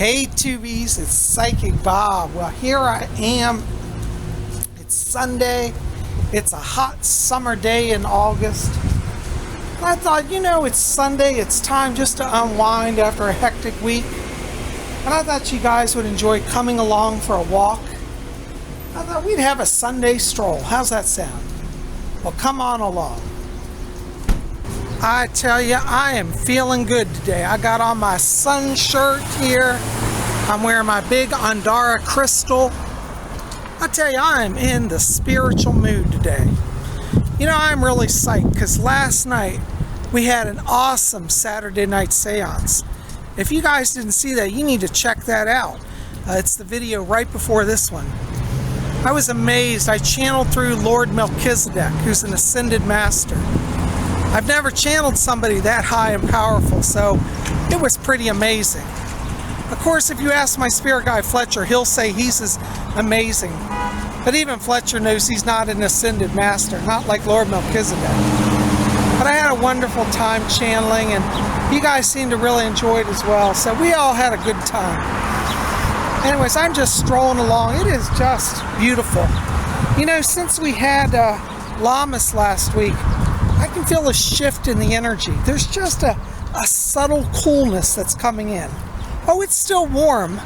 Hey Tubies, it's Psychic Bob. Well, here I am. It's Sunday. It's a hot summer day in August. And I thought, it's Sunday. It's time just to unwind after a hectic week. And I thought you guys would enjoy coming along for a walk. I thought we'd have a Sunday stroll. How's that sound? Well, come on along. I tell you, I am feeling good today. I got on my sun shirt here. I'm wearing my big Andara crystal. I tell you, I am in the spiritual mood today. I'm really psyched because last night we had an awesome Saturday night seance. If you guys didn't see that, you need to check that out. It's the video right before this one. I was amazed. I channeled through Lord Melchizedek, who's an ascended master. I've never channeled somebody that high and powerful, so it was pretty amazing. Of course, if you ask my spirit guide Fletcher, he'll say he's as amazing. But even Fletcher knows he's not an ascended master, not like Lord Melchizedek. But I had a wonderful time channeling, and you guys seemed to really enjoy it as well, so we all had a good time. Anyways, I'm just strolling along. It is just beautiful. Since we had Lammas last week, I can feel a shift in the energy. There's just a subtle coolness that's coming in. Oh, it's still warm,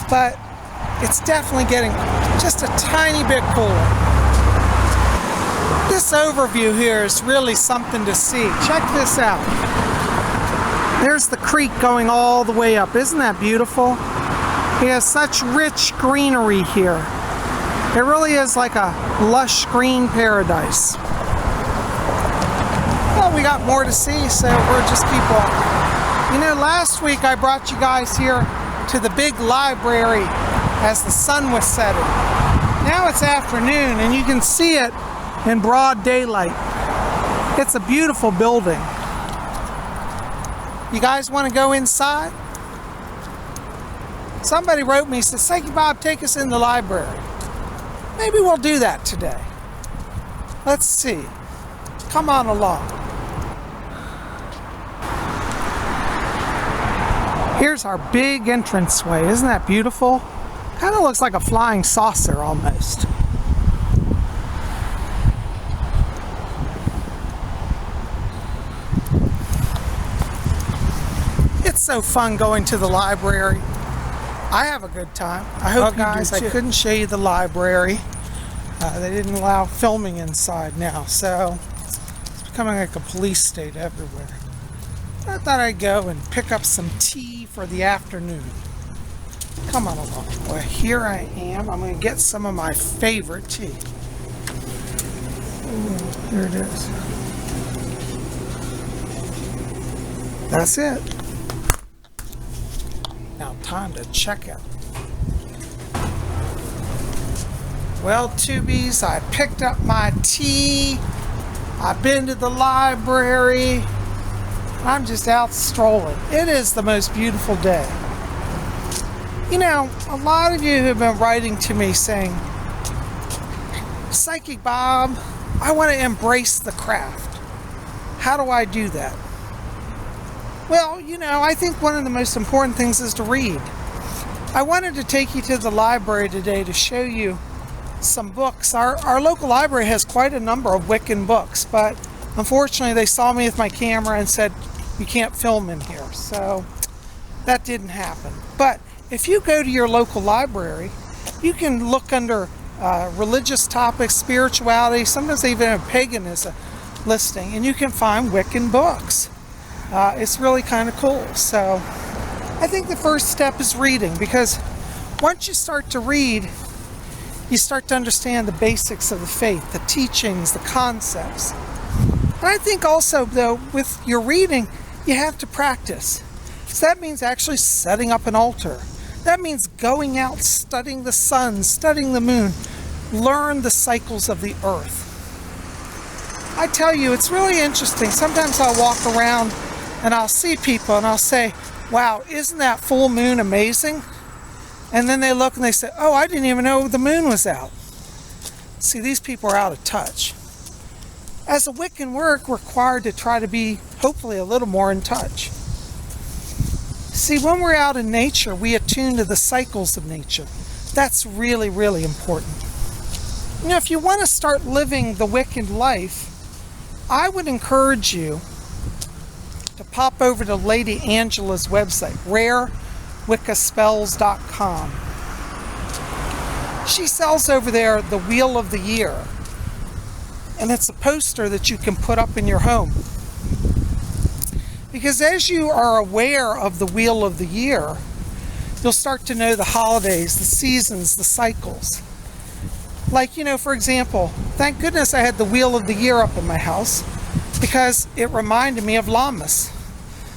but it's definitely getting just a tiny bit cooler. This overview here is really something to see. Check this out. There's the creek going all the way up. Isn't that beautiful? It has such rich greenery here. It really is like a lush green paradise. Well, we got more to see, so we'll just keep walking. Last week I brought you guys here to the big library as the sun was setting. Now it's afternoon and you can see it in broad daylight. It's a beautiful building. You guys want to go inside? Somebody wrote me, said, Psychic Bob, take us in the library. Maybe we'll do that today. Let's see. Come on along. Here's our big entranceway. Isn't that beautiful? Kind of looks like a flying saucer almost. It's so fun going to the library. I have a good time. I hope guys, I couldn't show you the library. They didn't allow filming inside now, so it's becoming like a police state everywhere. I thought I'd go and pick up some tea for the afternoon. Come on along. Well, here I am. I'm going to get some of my favorite tea. Here it is. That's it. Now, time to check out. Well, Tubies, I picked up my tea. I've been to the library. I'm just out strolling. It is the most beautiful day. A lot of you have been writing to me saying, Psychic Bob, I want to embrace the craft. How do I do that? Well, I think one of the most important things is to read. I wanted to take you to the library today to show you some books. Our local library has quite a number of Wiccan books, but unfortunately they saw me with my camera and said, you can't film in here, so that didn't happen. But if you go to your local library, you can look under religious topics, spirituality, sometimes they even have pagan as a listing, and you can find Wiccan books. It's really kind of cool. So I think the first step is reading, because once you start to read, you start to understand the basics of the faith, the teachings, the concepts. And I think also, though, with your reading, you have to practice. So that means actually setting up an altar. That means going out, studying the sun, studying the moon, learn the cycles of the earth. I tell you, it's really interesting. Sometimes I'll walk around and I'll see people and I'll say, wow, isn't that full moon amazing? And then they look and they say, oh, I didn't even know the moon was out. See, these people are out of touch. As a Wiccan, we're required to try to be, hopefully, a little more in touch. See, when we're out in nature, we attune to the cycles of nature. That's really, really important. You know, if you want to start living the Wiccan life, I would encourage you to pop over to Lady Angela's website, rarewiccaspells.com. She sells over there the Wheel of the Year, and it's a poster that you can put up in your home. Because as you are aware of the Wheel of the Year, you'll start to know the holidays, the seasons, the cycles. Like, you know, for example, thank goodness I had the Wheel of the Year up in my house because it reminded me of Lammas.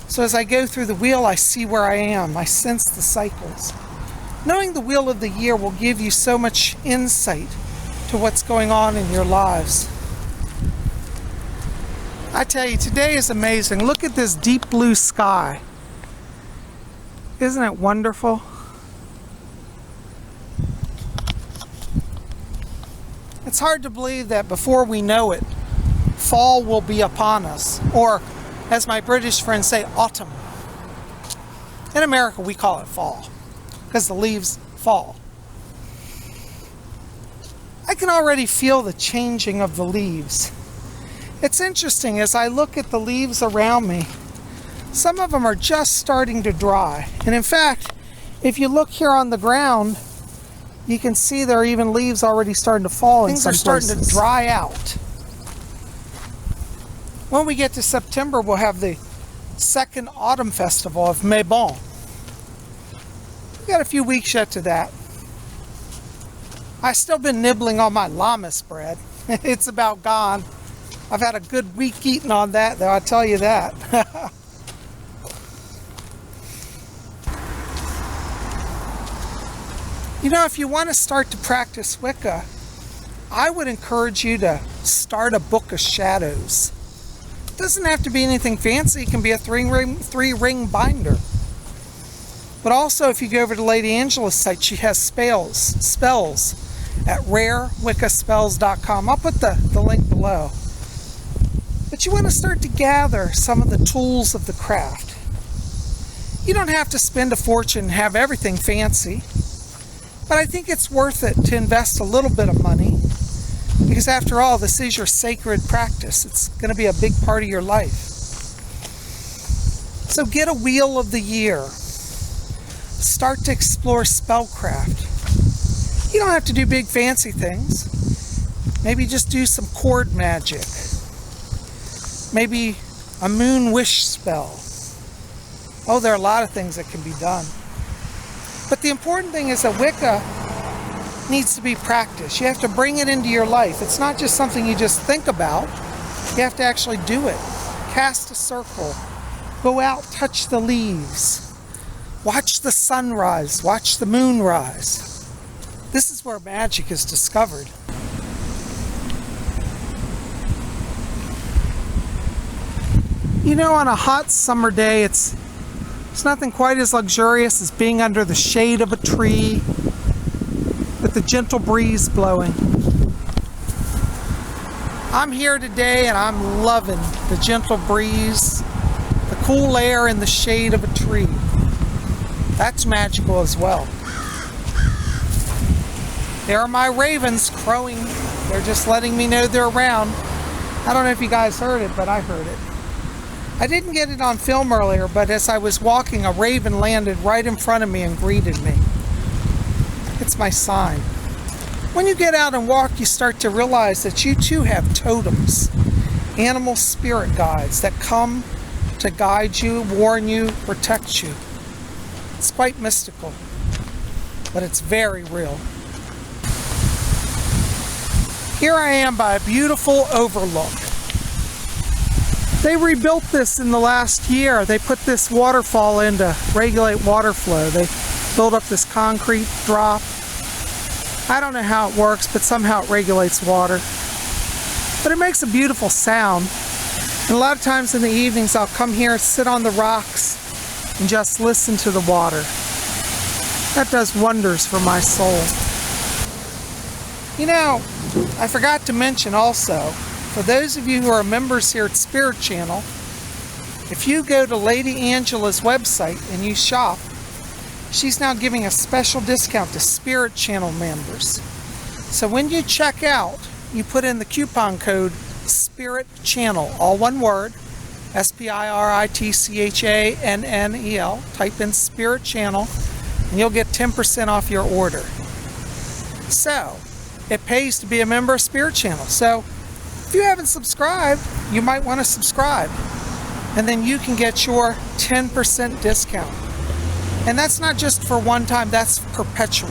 So as I go through the wheel, I see where I am. I sense the cycles. Knowing the Wheel of the Year will give you so much insight to what's going on in your lives. I tell you, today is amazing. Look at this deep blue sky. Isn't it wonderful? It's hard to believe that before we know it, fall will be upon us. Or, as my British friends say, autumn. In America, we call it fall, because the leaves fall. I can already feel the changing of the leaves. It's interesting, as I look at the leaves around me, some of them are just starting to dry. And in fact, if you look here on the ground, you can see there are even leaves already starting to fall in some places. Things are starting to dry out. When we get to September, we'll have the second autumn festival of Mabon. We've got a few weeks yet to that. I've still been nibbling on my Lammas bread. It's about gone. I've had a good week eating on that, though, I'll tell you that. You know, if you want to start to practice Wicca, I would encourage you to start a Book of Shadows. It doesn't have to be anything fancy. It can be a three-ring binder. But also, if you go over to Lady Angela's site, she has spells at rarewiccaspells.com. I'll put the link below. But you want to start to gather some of the tools of the craft. You don't have to spend a fortune and have everything fancy. But I think it's worth it to invest a little bit of money, because after all, this is your sacred practice. It's going to be a big part of your life. So get a Wheel of the Year. Start to explore spellcraft. You don't have to do big fancy things. Maybe just do some cord magic. Maybe a moon wish spell. Oh, there are a lot of things that can be done. But the important thing is that Wicca needs to be practiced. You have to bring it into your life. It's not just something you just think about. You have to actually do it. Cast a circle. Go out, touch the leaves. Watch the sunrise. Watch the moon rise. This is where magic is discovered. You know, on a hot summer day, it's nothing quite as luxurious as being under the shade of a tree with the gentle breeze blowing. I'm here today and I'm loving the gentle breeze, the cool air in the shade of a tree. That's magical as well. There are my ravens crowing. They're just letting me know they're around. I don't know if you guys heard it, but I heard it. I didn't get it on film earlier, but as I was walking, a raven landed right in front of me and greeted me. It's my sign. When you get out and walk, you start to realize that you too have totems, animal spirit guides that come to guide you, warn you, protect you. It's quite mystical, but it's very real. Here I am by a beautiful overlook. They rebuilt this in the last year. They put this waterfall in to regulate water flow. They built up this concrete drop. I don't know how it works, but somehow it regulates water. But it makes a beautiful sound. And a lot of times in the evenings, I'll come here, sit on the rocks, and just listen to the water. That does wonders for my soul. You know, I forgot to mention also, for those of you who are members here at Spirit Channel, If you go to Lady Angela's website and you shop, she's now giving a special discount to Spirit Channel members. So when you check out, you put in the coupon code Spirit Channel, all one word, SPIRITCHANNEL. Type in Spirit Channel, and you'll get 10% off your order. So, it pays to be a member of Spirit Channel. So, if you haven't subscribed, you might want to subscribe. And then you can get your 10% discount. And that's not just for one time, that's perpetual.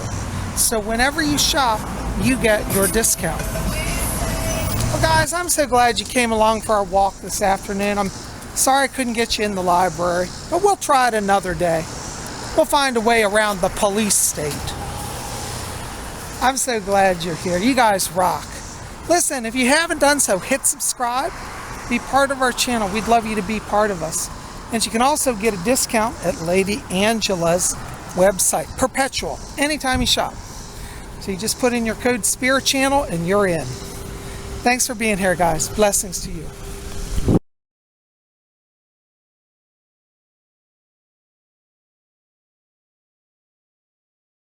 So whenever you shop, you get your discount. Well guys, I'm so glad you came along for our walk this afternoon. I'm sorry I couldn't get you in the library, but we'll try it another day. We'll find a way around the police state. I'm so glad you're here. You guys rock. Listen, if you haven't done so, hit subscribe. Be part of our channel. We'd love you to be part of us. And you can also get a discount at Lady Angela's website. Perpetual. Anytime you shop. So you just put in your code Spirit Channel and you're in. Thanks for being here, guys. Blessings to you.